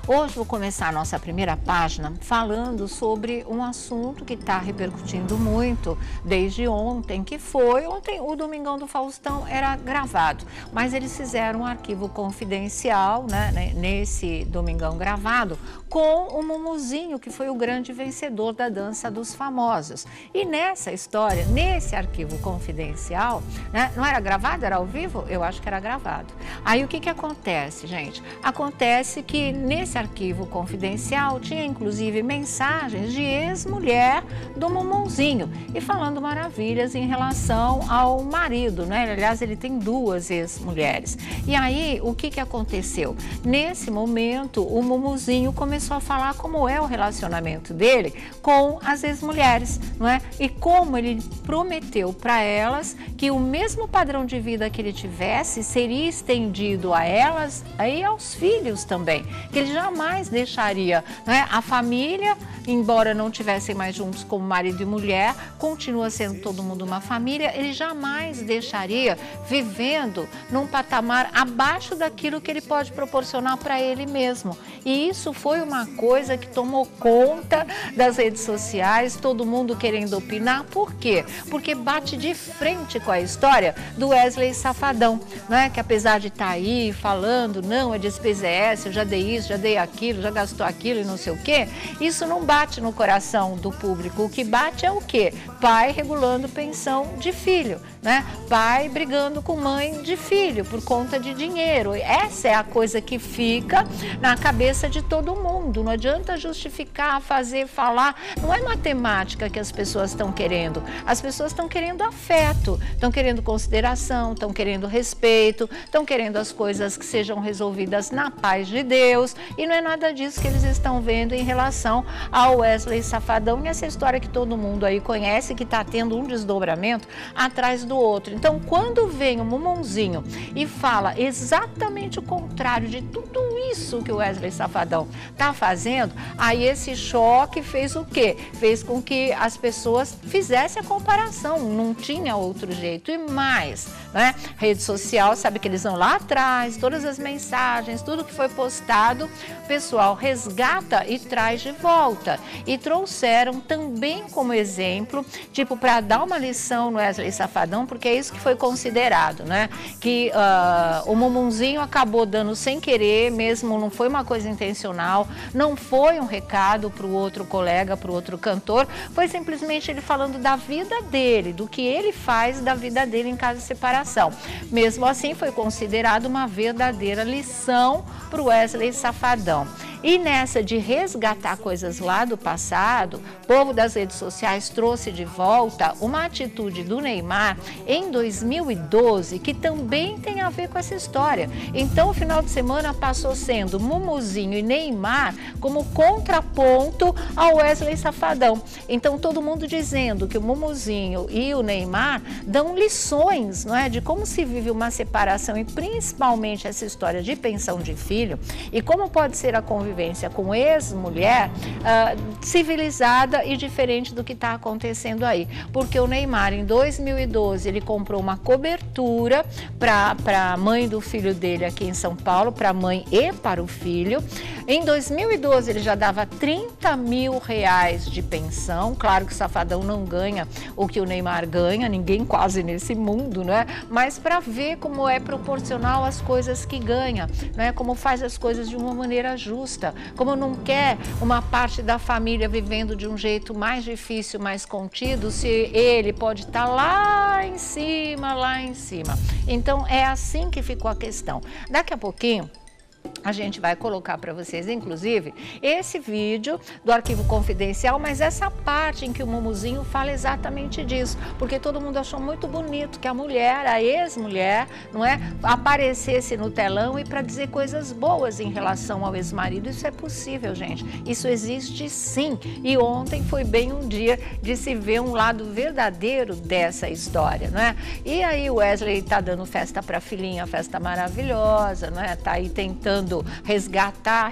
Hoje vou começar a nossa primeira página falando sobre um assunto que está repercutindo muito desde ontem, ontem o Domingão do Faustão era gravado, mas eles fizeram um arquivo confidencial, né, nesse Domingão gravado, com o Mumuzinho, que foi o grande vencedor da Dança dos Famosos. E nessa história, nesse arquivo confidencial, né, não era gravado, era ao vivo? Eu acho que era gravado. Aí o que acontece, gente? Acontece que nesse arquivo confidencial tinha inclusive mensagens de ex-mulher do Mumuzinho e falando maravilhas em relação ao marido, né? Aliás, ele tem duas ex-mulheres. E aí, o que aconteceu? Nesse momento, o Mumuzinho começou a falar como é o relacionamento dele com as ex-mulheres, não é? E como ele prometeu para elas que o mesmo padrão de vida que ele tivesse seria estendido a elas e aos filhos também, que ele jamais deixaria, né? A família, embora não tivessem mais juntos como marido e mulher, continua sendo todo mundo uma família, ele jamais deixaria vivendo num patamar abaixo daquilo que ele pode proporcionar para ele mesmo. E isso foi uma coisa que tomou conta das redes sociais, todo mundo querendo opinar. Por quê? Porque bate de frente com a história do Wesley Safadão, né? Que apesar de estar aí falando, não, é despesa essa, eu já dei isso, já dei aquilo, já gastou aquilo e não sei o quê, isso não bate no coração do público. O que bate é o quê? Pai regulando pensão de filho, né? Pai brigando com mãe de filho por conta de dinheiro. Essa é a coisa que fica na cabeça de todo mundo. Não adianta justificar, fazer, falar. Não é matemática que as pessoas estão querendo. As pessoas estão querendo afeto, estão querendo consideração, estão querendo respeito, estão querendo as coisas que sejam resolvidas na paz de Deus. E não é nada disso que eles estão vendo em relação ao Wesley Safadão e essa história que todo mundo aí conhece, que está tendo um desdobramento atrás do outro. Então, quando vem o Mumuzinho e fala exatamente o contrário de tudo isso que o Wesley Safadão está fazendo, aí esse choque fez o quê? Fez com que as pessoas fizessem a comparação, não tinha outro jeito. E mais, né? Rede social, sabe que eles vão lá atrás, todas as mensagens, tudo que foi postado, o pessoal resgata e traz de volta. E trouxeram também como exemplo, tipo, para dar uma lição no Wesley Safadão, porque é isso que foi considerado, né? Que o Mumuzinho acabou dando sem querer, mesmo não foi uma coisa intencional, não foi um recado para o outro colega, para o outro cantor, foi simplesmente ele falando da vida dele, do que ele faz da vida dele em caso de separação. Mesmo assim, foi considerado uma verdadeira lição para o Wesley Safadão. E nessa de resgatar coisas lá do passado, o povo das redes sociais trouxe de volta uma atitude do Neymar em 2012, que também tem a ver com essa história. Então, o final de semana passou sendo Mumuzinho e Neymar como contraponto ao Wesley Safadão. Então, todo mundo dizendo que o Mumuzinho e o Neymar dão lições, não é, de como se vive uma separação e principalmente essa história de pensão de filho e como pode ser a convivência com ex-mulher civilizada e diferente do que está acontecendo aí. Porque o Neymar, em 2012, ele comprou uma cobertura para a mãe do filho dele aqui em São Paulo, para a mãe e para o filho. Em 2012, ele já dava R$30 mil de pensão. Claro que o Safadão não ganha o que o Neymar ganha, ninguém quase nesse mundo, né? Mas para ver como é proporcional às coisas que ganha, né? Como faz as coisas de uma maneira justa. Como não quer uma parte da família vivendo de um jeito mais difícil, mais contido, se ele pode estar lá em cima, lá em cima. Então, é assim que ficou a questão. Daqui a pouquinho, a gente vai colocar para vocês, inclusive, esse vídeo do arquivo confidencial, mas essa parte em que o Mumuzinho fala exatamente disso, porque todo mundo achou muito bonito que a mulher, a ex-mulher, não é, aparecesse no telão e para dizer coisas boas em relação ao ex-marido. Isso é possível, gente. Isso existe sim. E ontem foi bem um dia de se ver um lado verdadeiro dessa história, não é? E aí o Wesley tá dando festa para a filhinha, festa maravilhosa, não é? Tá aí tentando tentando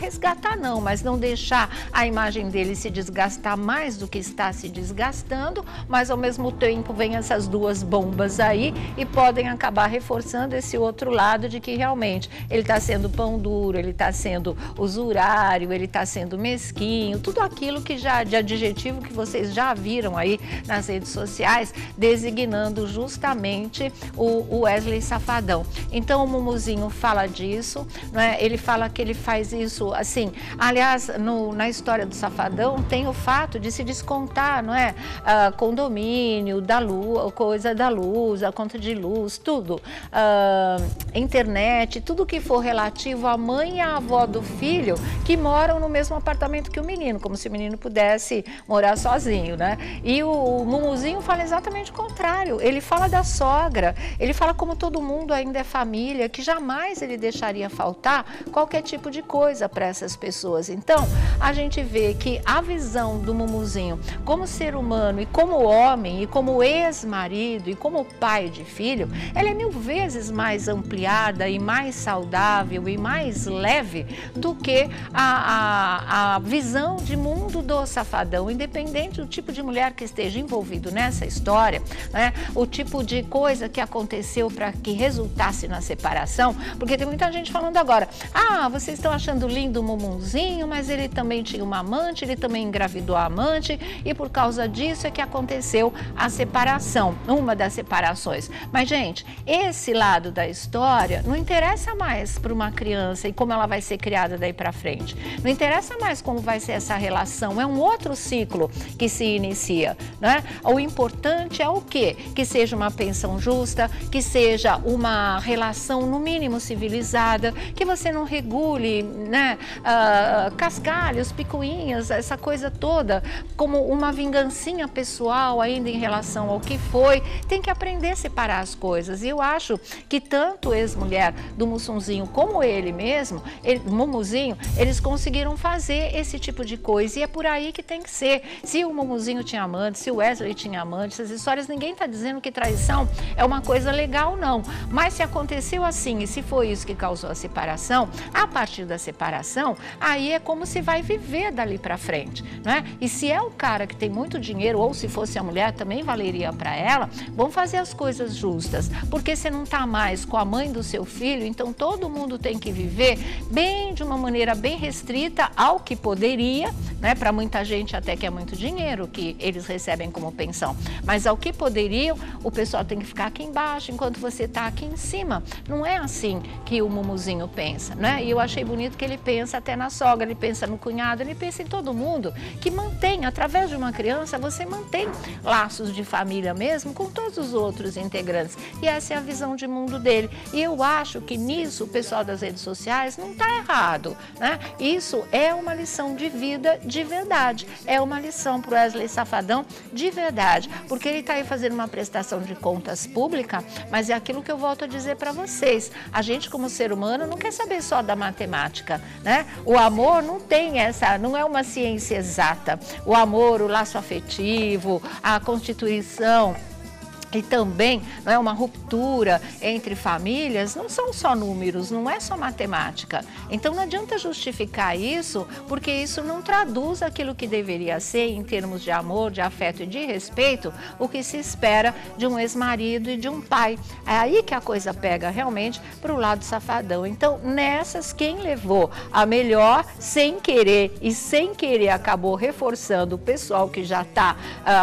resgatar não, mas não deixar a imagem dele se desgastar mais do que está se desgastando, mas ao mesmo tempo vem essas duas bombas aí e podem acabar reforçando esse outro lado de que realmente ele está sendo pão duro, ele está sendo usurário, ele está sendo mesquinho, tudo aquilo que já de adjetivo que vocês já viram aí nas redes sociais, designando justamente o Wesley Safadão. Então o Mumuzinho fala disso, não é? Ele fala que ele faz isso assim. Aliás, na história do Safadão tem o fato de se descontar, não é? Condomínio, da luz, coisa da luz, a conta de luz, tudo. Internet, tudo que for relativo à mãe e à avó do filho que moram no mesmo apartamento que o menino, como se o menino pudesse morar sozinho, né? E o Mumuzinho fala exatamente o contrário. Ele fala da sogra, ele fala como todo mundo ainda é família, que jamais ele deixaria faltar qualquer tipo de coisa para essas pessoas. Então, a gente vê que a visão do Mumuzinho como ser humano e como homem e como ex-marido e como pai de filho, ela é 1000 vezes mais ampliada e mais saudável e mais leve do que a visão de mundo do Safadão, independente do tipo de mulher que esteja envolvido nessa história, né? O tipo de coisa que aconteceu para que resultasse na separação, porque tem muita gente falando agora, vocês estão achando lindo o Mumuzinho, mas ele também tinha uma amante, ele também engravidou a amante e por causa disso é que aconteceu a separação, uma das separações. Mas, gente, esse lado da história não interessa mais para uma criança e como ela vai ser criada daí para frente. Não interessa mais como vai ser essa relação, é um outro ciclo que se inicia, né? O importante é o quê? Que seja uma pensão justa, que seja uma relação no mínimo civilizada, que você não regule, né, cascalhos, picuinhas, essa coisa toda, como uma vingancinha pessoal ainda em relação ao que foi. Tem que aprender a separar as coisas. E eu acho que tanto ex-mulher do Mussunzinho como ele mesmo, Mumuzinho, eles conseguiram fazer esse tipo de coisa. E é por aí que tem que ser. Se o Mumuzinho tinha amante, se o Wesley tinha amante, essas histórias, ninguém está dizendo que traição é uma coisa legal, não. Mas se aconteceu assim e se foi isso que causou a separação, a partir da separação, aí é como se vai viver dali para frente, né? E se é o cara que tem muito dinheiro, ou se fosse a mulher, também valeria para ela, vamos fazer as coisas justas, porque você não está mais com a mãe do seu filho, então todo mundo tem que viver bem, de uma maneira bem restrita ao que poderia, né? Para muita gente até que é muito dinheiro que eles recebem como pensão, mas ao que poderiam, o pessoal tem que ficar aqui embaixo enquanto você está aqui em cima. Não é assim que o Mumuzinho pensa, né? E eu achei bonito que ele pensa até na sogra, ele pensa no cunhado, ele pensa em todo mundo, que mantém, através de uma criança, você mantém laços de família mesmo com todos os outros integrantes. E essa é a visão de mundo dele. E eu acho que nisso o pessoal das redes sociais não está errado, né? Isso é uma lição de vida de verdade. É uma lição para o Wesley Safadão de verdade, porque ele está aí fazendo uma prestação de contas pública, mas é aquilo que eu volto a dizer para vocês. A gente, como ser humano, não quer saber só da matemática, né? O amor não tem não é uma ciência exata. O amor, o laço afetivo, a constituição e também, não é, uma ruptura entre famílias, não são só números, não é só matemática. Então não adianta justificar isso, porque isso não traduz aquilo que deveria ser em termos de amor, de afeto e de respeito, o que se espera de um ex-marido e de um pai. É aí que a coisa pega realmente para o lado safadão. Então nessas, quem levou a melhor sem querer e sem querer acabou reforçando o pessoal que já está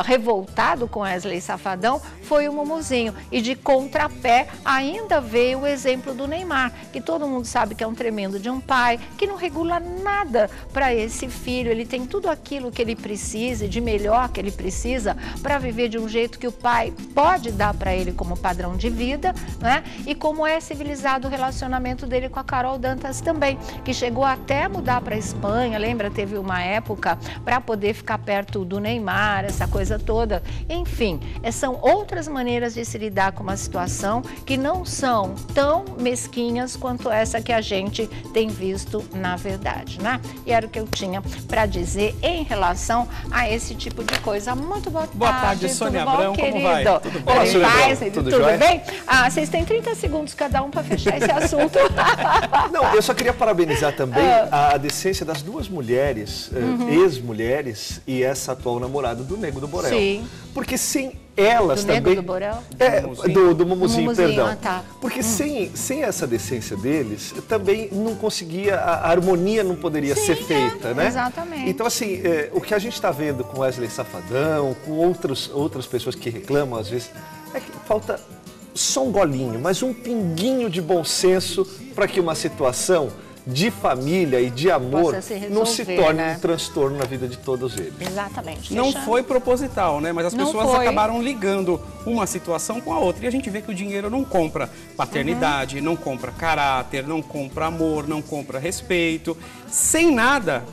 revoltado com Wesley Safadão, foi o Mumuzinho. E de contrapé ainda veio o exemplo do Neymar, que todo mundo sabe que é um tremendo de um pai, que não regula nada para esse filho. Ele tem tudo aquilo que ele precisa e de melhor que ele precisa para viver de um jeito que o pai pode dar para ele como padrão de vida, né? E como é civilizado o relacionamento dele com a Carol Dantas também, que chegou até a mudar para a Espanha, lembra? Teve uma época para poder ficar perto do Neymar, essa coisa toda. Enfim, são outras várias maneiras de se lidar com uma situação que não são tão mesquinhas quanto essa que a gente tem visto na verdade, né? E era o que eu tinha para dizer em relação a esse tipo de coisa. Muito boa tarde. Boa tarde, Sônia tudo bom, Abrão, querido? como vai? Tudo bom? Olá, Sônia Abrão. Tudo bem? Vocês têm 30 segundos cada um para fechar esse assunto. Não, eu só queria parabenizar também a decência das duas mulheres, ex-mulheres, e essa atual namorada do Nego do Borel. Sim. Porque sem elas Do também... Nego do Borel? Do Mumuzinho, perdão. Tá. Porque sem essa decência deles, também não conseguia, a harmonia não poderia ser feita, né? Exatamente. Então, assim, o que a gente está vendo com Wesley Safadão, com outras pessoas que reclamam, às vezes, é que falta só um golinho, mas um pinguinho de bom senso para que uma situação de família e de amor não se torne um transtorno na vida de todos eles. Exatamente. Não foi proposital, né? Mas as pessoas acabaram ligando uma situação com a outra. E a gente vê que o dinheiro não compra paternidade, não compra caráter, não compra amor, não compra respeito. Sem nada...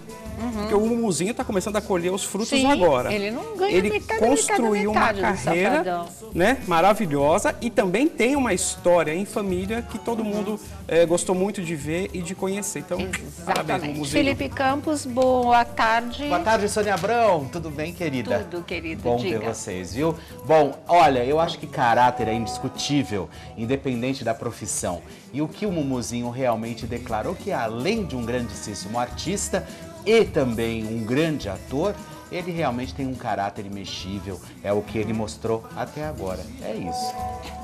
Porque o Mumuzinho está começando a colher os frutos agora. Ele não ganha Ele construiu uma carreira, né, maravilhosa e também tem uma história em família que todo mundo gostou muito de ver e de conhecer. Então, parabéns, Mumuzinho. Felipe Campos, boa tarde. Boa tarde, Sônia Abrão. Tudo bem, querida? Tudo, querido. Bom ter vocês, viu? Bom, olha, eu acho que caráter é indiscutível, independente da profissão. E o que o Mumuzinho realmente declarou que, além de um grandíssimo artista e também um grande ator, ele realmente tem um caráter imexível. É o que ele mostrou até agora. É isso.